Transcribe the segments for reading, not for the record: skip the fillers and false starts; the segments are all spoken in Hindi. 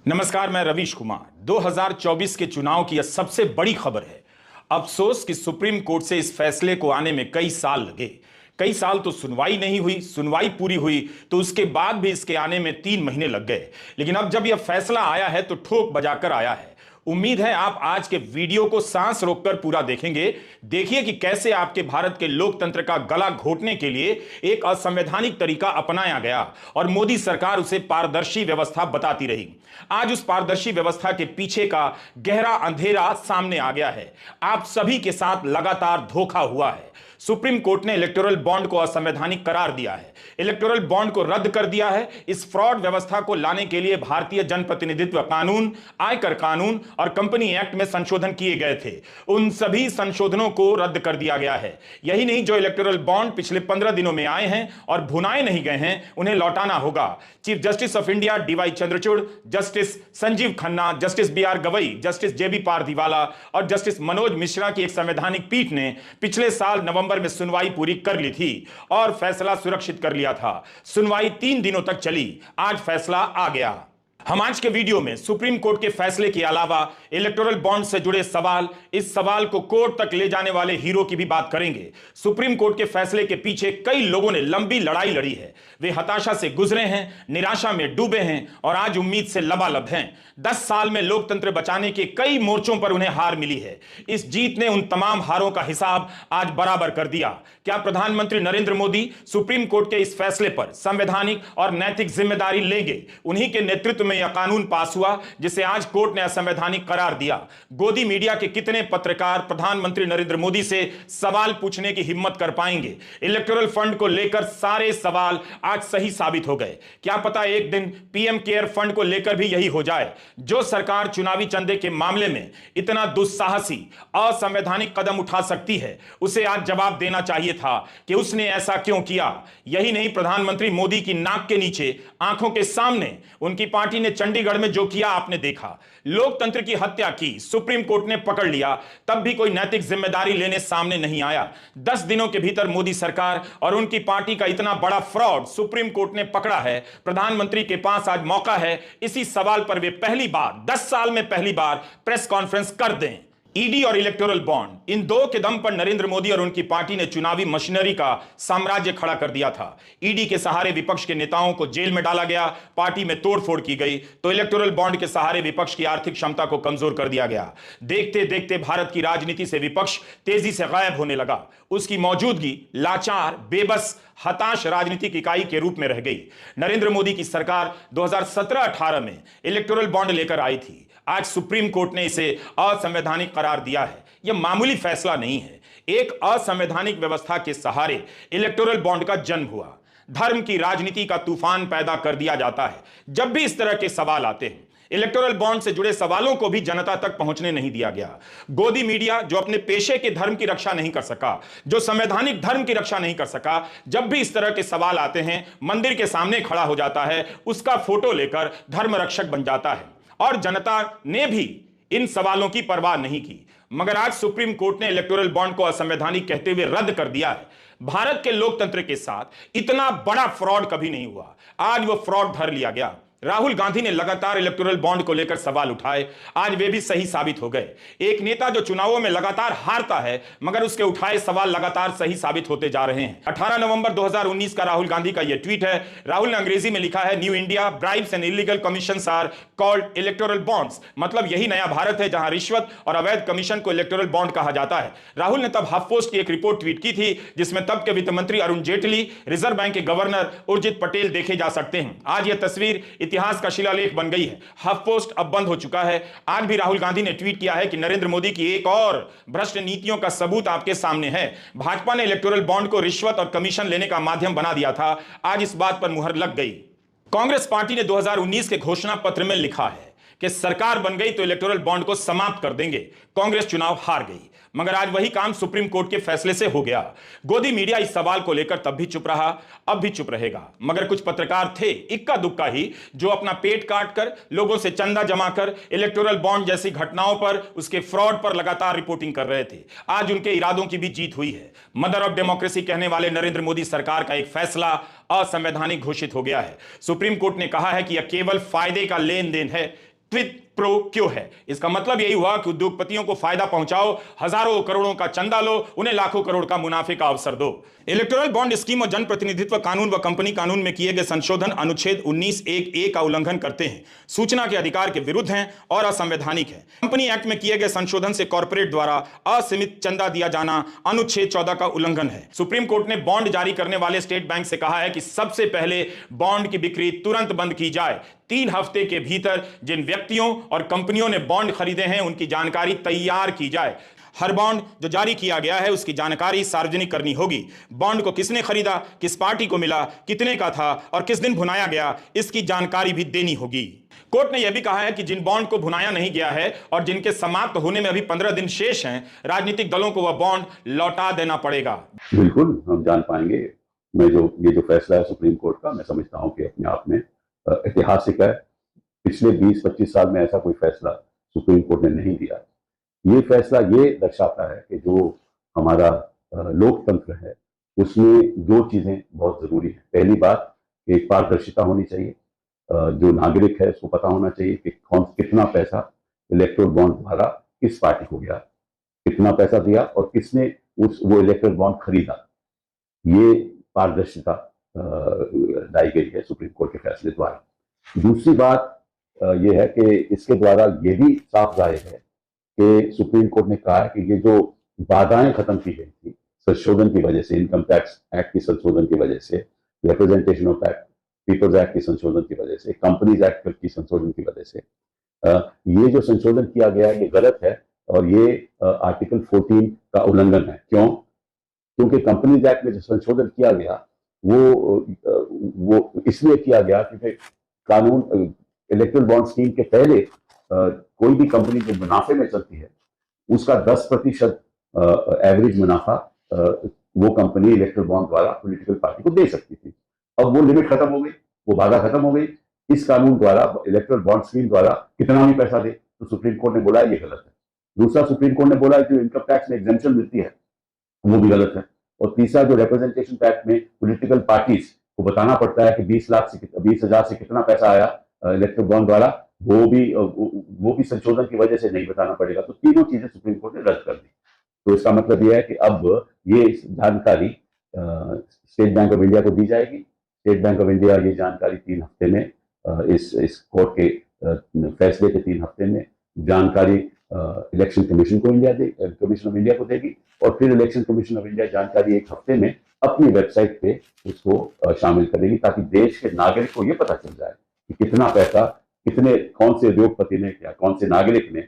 नमस्कार, मैं रवीश कुमार। 2024 के चुनाव की यह सबसे बड़ी खबर है। अफसोस कि सुप्रीम कोर्ट से इस फैसले को आने में कई साल लगे। कई साल तो सुनवाई नहीं हुई, सुनवाई पूरी हुई तो उसके बाद भी इसके आने में 3 महीने लग गए। लेकिन अब जब यह फैसला आया है तो ठोक बजाकर आया है। उम्मीद है आप आज के वीडियो को सांस रोककर पूरा देखेंगे। देखिए कि कैसे आपके भारत के लोकतंत्र का गला घोटने के लिए एक असंवैधानिक तरीका अपनाया गया और मोदी सरकार उसे पारदर्शी व्यवस्था बताती रही। आज उस पारदर्शी व्यवस्था के पीछे का गहरा अंधेरा सामने आ गया है। आप सभी के साथ लगातार धोखा हुआ है। सुप्रीम कोर्ट ने इलेक्टोरल बॉन्ड को असंवैधानिक करार दिया है, इलेक्टोरल बॉन्ड को रद्द कर दिया है। इस फ्रॉड व्यवस्था को लाने के लिए भारतीय जनप्रतिनिधित्व कानून, आयकर कानून और कंपनी एक्ट में संशोधन किए गए थे। उन सभी संशोधनों को रद्द कर दिया गया है। यही नहीं, जो इलेक्टोरल बॉन्ड पिछले 15 दिनों में आए हैं और भुनाए नहीं गए हैं, उन्हें लौटाना होगा। Chief justice of India DY Chandrachud, justice Sanjiv Khanna, justice BR Gavai, justice JB Pardiwala और जस्टिस मनोज मिश्रा की एक संवैधानिक पीठ ने पिछले साल नवंबर में सुनवाई पूरी कर ली थी और फैसला सुरक्षित कर लिया था। सुनवाई 3 दिनों तक चली। आज फैसला आ गया। हम आज के वीडियो में सुप्रीम कोर्ट के फैसले के अलावा इलेक्टोरल बॉन्ड से जुड़े सवाल, इस सवाल को कोर्ट तक ले जाने वाले हीरो की भी बात करेंगे। सुप्रीम कोर्ट के फैसले के पीछे कई लोगों ने लंबी लड़ाई लड़ी है। वे हताशा से गुजरे हैं, निराशा में डूबे हैं और आज उम्मीद से लबालब हैं। 10 साल में लोकतंत्र बचाने के कई मोर्चों पर उन्हें हार मिली है। इस जीत ने उन तमाम हारों का हिसाब आज बराबर कर दिया। क्या प्रधानमंत्री नरेंद्र मोदी सुप्रीम कोर्ट के इस फैसले पर संवैधानिक और नैतिक जिम्मेदारी लेंगे? उन्हीं के नेतृत्व में यह कानून पास हुआ जिसे आज कोर्ट ने असंवैधानिक करार दिया। गोदी मीडिया के कितने पत्रकार प्रधानमंत्री नरेंद्र मोदी से सवाल पूछने की हिम्मत कर पाएंगे? इलेक्टोरल फंड को लेकर सारे सवाल आज सही साबित हो गए। क्या पता एक दिन पीएम केयर फंड को लेकर भी यही हो जाए। जो सरकार चुनावी चंदे के मामले में इतना दुस्साहसी, असंवैधानिक कदम उठा सकती है, उसे आज जवाब देना चाहिए था कि उसने ऐसा क्यों किया। यही नहीं, प्रधानमंत्री मोदी की नाक के नीचे, आंखों के सामने उनकी पार्टी ने चंडीगढ़ में जो किया आपने देखा। लोकतंत्र की हत्या की, सुप्रीम कोर्ट ने पकड़ लिया, तब भी कोई नैतिक जिम्मेदारी लेने सामने नहीं आया। 10 दिनों के भीतर मोदी सरकार और उनकी पार्टी का इतना बड़ा फ्रॉड सुप्रीम कोर्ट ने पकड़ा है। प्रधानमंत्री के पास आज मौका है इसी सवाल पर वे पहली बार, 10 साल में पहली बार प्रेस कॉन्फ्रेंस कर दें। ईडी और इलेक्टोरल बॉन्ड, इन दो के दम पर नरेंद्र मोदी और उनकी पार्टी ने चुनावी मशीनरी का साम्राज्य खड़ा कर दिया था। ईडी के सहारे विपक्ष के नेताओं को जेल में डाला गया, पार्टी में तोड़फोड़ की गई, तो इलेक्टोरल बॉन्ड के सहारे विपक्ष की आर्थिक क्षमता को कमजोर कर दिया गया। देखते देखते भारत की राजनीति से विपक्ष तेजी से गायब होने लगा। उसकी मौजूदगी लाचार, बेबस, हताश राजनीतिक इकाई के रूप में रह गई। नरेंद्र मोदी की सरकार 2017-18 में इलेक्टोरल बॉन्ड लेकर आई थी। आज सुप्रीम कोर्ट ने इसे असंवैधानिक करार दिया है। यह मामूली फैसला नहीं है। एक असंवैधानिक व्यवस्था के सहारे इलेक्टोरल बॉन्ड का जन्म हुआ। धर्म की राजनीति का तूफान पैदा कर दिया जाता है। जब भी इस तरह के सवाल आते हैं, इलेक्टोरल बॉन्ड से जुड़े सवालों को भी जनता तक पहुंचने नहीं दिया गया। गोदी मीडिया, जो अपने पेशे के धर्म की रक्षा नहीं कर सका, जो संवैधानिक धर्म की रक्षा नहीं कर सका, जब भी इस तरह के सवाल आते हैं, मंदिर के सामने खड़ा हो जाता है, उसका फोटो लेकर धर्म रक्षक बन जाता है। और जनता ने भी इन सवालों की परवाह नहीं की। मगर आज सुप्रीम कोर्ट ने इलेक्टोरल बॉन्ड को असंवैधानिक कहते हुए रद्द कर दिया है। भारत के लोकतंत्र के साथ इतना बड़ा फ्रॉड कभी नहीं हुआ। आज वो फ्रॉड धर लिया गया। राहुल गांधी ने लगातार इलेक्टोरल बॉन्ड को लेकर सवाल उठाए, आज वे भी सही साबित हो गए। एक नेता जो चुनावों में लगातार हारता है, मगर उसके उठाए सवाल लगातार सही साबित होते जा रहे हैं। 18 नवंबर 2019 का राहुल गांधी का यह ट्वीट है। राहुल ने अंग्रेजी में लिखा है, new India, bribes and illegal commissions are called electoral bonds. मतलब यही नया भारत है जहां रिश्वत और अवैध कमीशन को इलेक्टोरल बॉन्ड कहा जाता है। राहुल ने तब हफपोस्ट की एक रिपोर्ट ट्वीट की थी जिसमें तब के वित्त मंत्री अरुण जेटली, रिजर्व बैंक के गवर्नर उर्जित पटेल देखे जा सकते हैं। आज यह तस्वीर इतिहास का शिलालेख बन गई है। हफपोस्ट अब बंद हो चुका है। आज भी राहुल गांधी ने ट्वीट किया है कि नरेंद्र मोदी की एक और भ्रष्ट नीतियों का सबूत आपके सामने है। भाजपा ने इलेक्टोरल बॉन्ड को रिश्वत और कमीशन लेने का माध्यम बना दिया था। आज इस बात पर मुहर लग गई। कांग्रेस पार्टी ने 2019 के घोषणा पत्र में लिखा है कि सरकार बन गई तो इलेक्टोरल बॉन्ड को समाप्त कर देंगे। कांग्रेस चुनाव हार गई, मगर आज वही काम सुप्रीम कोर्ट के फैसले से हो गया। गोदी मीडिया इस सवाल को लेकर तब भी चुप रहा, अब भी चुप रहेगा। मगर कुछ पत्रकार थे, इक्का दुक्का ही, जो अपना पेट काट कर, लोगों से चंदा जमा कर इलेक्टोरल बॉन्ड जैसी घटनाओं पर, उसके फ्रॉड पर लगातार रिपोर्टिंग कर रहे थे। आज उनके इरादों की भी जीत हुई है। मदर ऑफ डेमोक्रेसी कहने वाले नरेंद्र मोदी सरकार का एक फैसला असंवैधानिक घोषित हो गया है। सुप्रीम कोर्ट ने कहा है कि यह केवल फायदे का लेन देन है, क्विड प्रो क्यों है? इसका मतलब यही हुआ कि उद्योगपतियों को फायदा पहुंचाओ, हजारों करोड़ों का चंदा लो, उन्हें लाखों करोड़ का मुनाफे का अवसर दो। इलेक्टोरल बॉन्ड स्कीम और जनप्रतिनिधित्व कानून व कंपनी कानून में किए गए संशोधन अनुच्छेद 19(1)(a) का उल्लंघन करते हैं, सूचना के अधिकार के विरुद्ध हैं और असंवैधानिक है। कंपनी एक्ट में किए गए संशोधन से कॉर्पोरेट द्वारा असीमित चंदा दिया जाना अनुच्छेद 14 का उल्लंघन है। सुप्रीम कोर्ट ने बॉन्ड जारी करने वाले स्टेट बैंक से कहा है कि सबसे पहले बॉन्ड की बिक्री तुरंत बंद की जाए। 3 हफ्ते के भीतर जिन व्यक्तियों और कंपनियों ने बॉन्ड खरीदे हैं उनकी जानकारी तैयार की जाए। हर बॉन्ड जो जारी किया गया है उसकी जानकारी सार्वजनिक करनी होगी। बॉन्ड को किसने खरीदा, किस पार्टी को मिला, कितने का था और किस दिन भुनाया गया, इसकी जानकारी भी देनी होगी। कोर्ट ने यह भी कहा है कि जिन बॉन्ड को भुनाया नहीं गया है और जिनके समाप्त होने में अभी 15 दिन शेष हैं, राजनीतिक दलों को वह बॉन्ड लौटा देना पड़ेगा। बिल्कुल हम जान पाएंगे। ये जो फैसला है सुप्रीम कोर्ट का, मैं समझता हूं कि अपने आप में ऐतिहासिक है। पिछले 20-25 साल में ऐसा कोई फैसला सुप्रीम कोर्ट ने नहीं दिया। ये फैसला ये दर्शाता है कि जो हमारा लोकतंत्र है उसमें 2 चीजें बहुत जरूरी है। पहली बात, एक पारदर्शिता होनी चाहिए। जो नागरिक है उसको पता होना चाहिए कि कितना पैसा इलेक्टोरल बॉन्ड द्वारा किस पार्टी को गया, कितना पैसा दिया और किसने वो इलेक्टोरल बॉन्ड खरीदा। ये पारदर्शिता लाई गई है सुप्रीम कोर्ट के फैसले द्वारा। दूसरी बात यह है कि इसके द्वारा ये भी साफ जाहिर है कि सुप्रीम कोर्ट ने कहा है कि ये जो बाधाएं खत्म की गई थी संशोधन की वजह से, इनकम टैक्स एक्ट की संशोधन की वजह से, representation of act people's act की संशोधन की वजह से, कंपनीज एक्ट की संशोधन की वजह से ये जो संशोधन किया गया है ये गलत है और ये आर्टिकल 14 का उल्लंघन है। क्यों? क्योंकि कंपनीज एक्ट में जो संशोधन किया गया वो इसलिए किया गया क्योंकि कानून इलेक्टोरल बॉन्ड स्कीम के पहले कोई भी कंपनी जो मुनाफे में चलती है उसका 10% एवरेज मुनाफा वो कंपनी इलेक्टोरल बॉन्ड द्वारा पॉलिटिकल पार्टी को दे सकती थी। अब वो लिमिट खत्म हो गई, वो बाधा खत्म हो गई। इस कानून द्वारा इलेक्टोरल बॉन्ड स्कीम द्वारा कितना भी पैसा दे तो सुप्रीम कोर्ट ने बोला ये गलत है। दूसरा, सुप्रीम कोर्ट ने बोला जो इनकम टैक्स में एग्जेम्पशन मिलती है वो भी गलत है। और तीसरा, जो रिप्रेजेंटेशन टैक्स में पॉलिटिकल पार्टीज को बताना पड़ता है कि 20,000 से कितना पैसा आया इलेक्टोरल बॉन्ड द्वारा, वो भी संशोधन की वजह से नहीं बताना पड़ेगा। तो तीनों चीजें सुप्रीम कोर्ट ने रद्द कर दी। तो इसका मतलब यह है कि अब ये जानकारी स्टेट बैंक ऑफ इंडिया को दी जाएगी। स्टेट बैंक ऑफ इंडिया ये जानकारी 3 हफ्ते में इस कोर्ट के फैसले के 3 हफ्ते में जानकारी इलेक्शन कमीशन ऑफ इंडिया को देगी और फिर इलेक्शन कमीशन ऑफ इंडिया जानकारी 1 हफ्ते में अपनी वेबसाइट पे उसको शामिल करेगी ताकि देश के नागरिक को ये पता चल जाए कि कितना पैसा कौन से उद्योगपति ने या कौन से नागरिक ने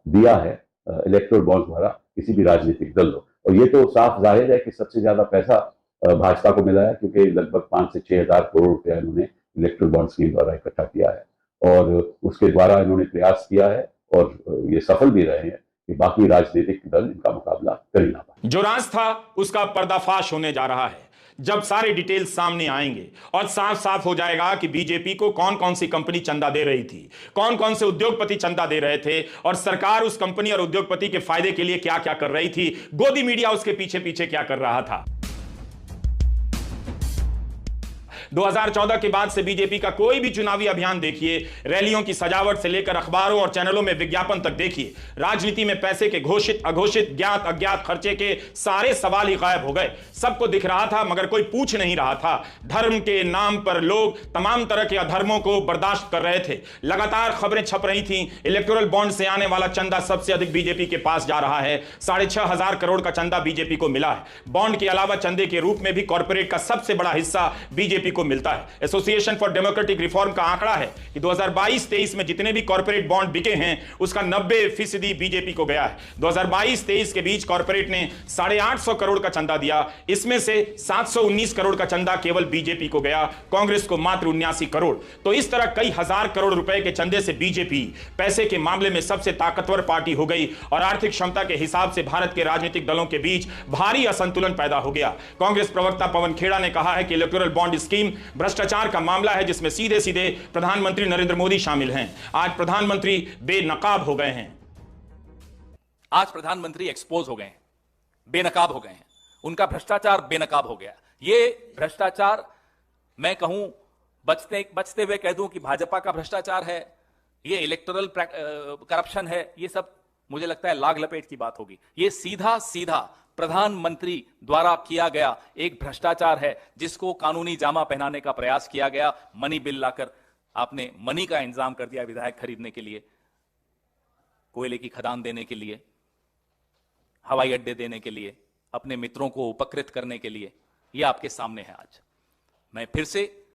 दिया है इलेक्टोरल बॉन्ड द्वारा किसी भी राजनीतिक दल को। और ये तो साफ जाहिर है कि सबसे ज्यादा पैसा भाजपा को मिला है क्योंकि लगभग 5 से 6 हजार करोड़ रुपया इन्होंने इलेक्टोरल बॉन्ड स्कीम द्वारा इकट्ठा किया है और उसके द्वारा इन्होंने प्रयास किया है और ये सफल भी रहे हैं कि बाकी राजनीतिक दल इनका मुकाबला कर ही ना पाए। जो राज था उसका पर्दाफाश होने जा रहा है जब सारे डिटेल्स सामने आएंगे और साफ साफ हो जाएगा कि बीजेपी को कौन कौन सी कंपनी चंदा दे रही थी, कौन कौन से उद्योगपति चंदा दे रहे थे और सरकार उस कंपनी और उद्योगपति के फायदे के लिए क्या क्या कर रही थी, गोदी मीडिया उसके पीछे पीछे क्या कर रहा था। 2014 के बाद से बीजेपी का कोई भी चुनावी अभियान देखिए, रैलियों की सजावट से लेकर अखबारों और चैनलों में विज्ञापन तक देखिए, राजनीति में पैसे के घोषित अघोषित ज्ञात अज्ञात खर्चे के सारे सवाल ही गायब हो गए। सबको दिख रहा था मगर कोई पूछ नहीं रहा था। धर्म के नाम पर लोग तमाम तरह के अधर्मों को बर्दाश्त कर रहे थे। लगातार खबरें छप रही थी, इलेक्टोरल बॉन्ड से आने वाला चंदा सबसे अधिक बीजेपी के पास जा रहा है। 6,500 करोड़ का चंदा बीजेपी को मिला है। बॉन्ड के अलावा चंदे के रूप में भी कॉर्पोरेट का सबसे बड़ा हिस्सा बीजेपी को मिलता है। एसोसिएशन फॉर डेमोक्रेटिक रिफॉर्म का आंकड़ा है कि 2022-23 में जितने भी कॉर्पोरेट बॉन्ड बिके हैं उसका 90% बीजेपी को गया है। 2022-23 के बीच कॉर्पोरेट ने 850 करोड़ का चंदा दिया, इसमें से 719 करोड़ का चंदा केवल बीजेपी को गया, कांग्रेस को मात्र 79 करोड़। तो इस तरह कई हजार करोड़ रुपए के चंदे से बीजेपी पैसे के मामले में सबसे ताकतवर पार्टी हो गई और आर्थिक क्षमता के हिसाब से भारत के राजनीतिक दलों के बीच भारी असंतुलन पैदा हो गया। कांग्रेस प्रवक्ता पवन खेड़ा ने कहा है कि इलेक्टोरल बॉन्ड स्कीम भ्रष्टाचार का मामला है जिसमें सीधे सीधे प्रधानमंत्री नरेंद्र मोदी शामिल हैं। आज प्रधानमंत्री बेनकाब हो गए हैं। आज प्रधानमंत्री एक्सपोज हो गए हैं, बेनकाब हो गए हैं, उनका भ्रष्टाचार बेनकाब हो गया। ये भ्रष्टाचार मैं कहूं बचते हुए कह दूं कि भाजपा का भ्रष्टाचार है ये इलेक्टोरल करप्शन है, ये सब मुझे लगता है लाग लपेट की बात होगी। ये सीधा सीधा प्रधानमंत्री द्वारा किया गया एक भ्रष्टाचार है, जिसको कानूनी जामा पहनाने का प्रयास किया गया। मनी बिल लाकर आपने मनी का इंतजाम कर दिया विधायक खरीदने के लिए, कोयले की खदान देने के लिए, हवाई अड्डे देने के लिए, अपने मित्रों को उपकृत करने के लिए। यह आपके सामने है। आज मैं फिर से